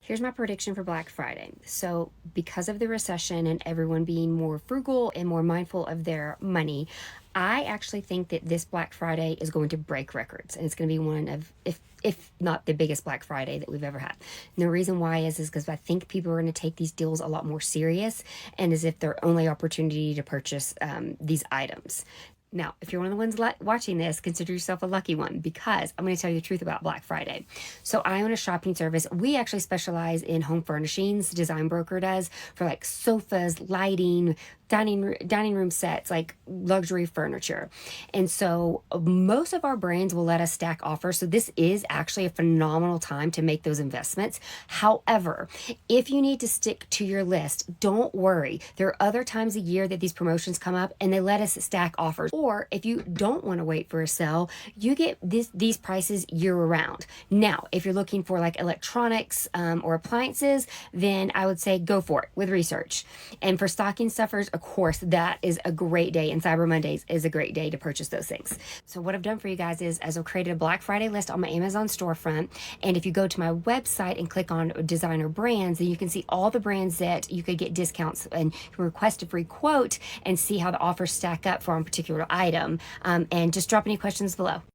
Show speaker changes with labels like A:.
A: Here's my prediction for Black Friday. So, because of the recession and everyone being more frugal and more mindful of their money, I actually think that this Black Friday is going to break records, and it's going to be one of, if not the biggest Black Friday that we've ever had. And the reason why is because I think people are going to take these deals a lot more serious, and as if they're only opportunity to purchase these items. Now, if you're one of the ones watching this, consider yourself a lucky one, because I'm going to tell you the truth about Black Friday. So I own a shopping service. We actually specialize in home furnishings. Design Broker does, for like sofas, lighting, dining room sets, like luxury furniture. And so most of our brands will let us stack offers. So this is actually a phenomenal time to make those investments. However, if you need to stick to your list, don't worry. There are other times a year that these promotions come up and they let us stack offers. Or if you don't want to wait for a sale, you get these prices year round. Now, if you're looking for like electronics or appliances, then I would say go for it with research. And for stocking stuffers, of course, that is a great day, and Cyber Mondays is a great day to purchase those things. So what I've done for you guys is I've created a Black Friday list on my Amazon storefront, and if you go to my website and click on designer brands, then you can see all the brands that you could get discounts, and you can request a free quote and see how the offers stack up for a particular item, and just drop any questions below.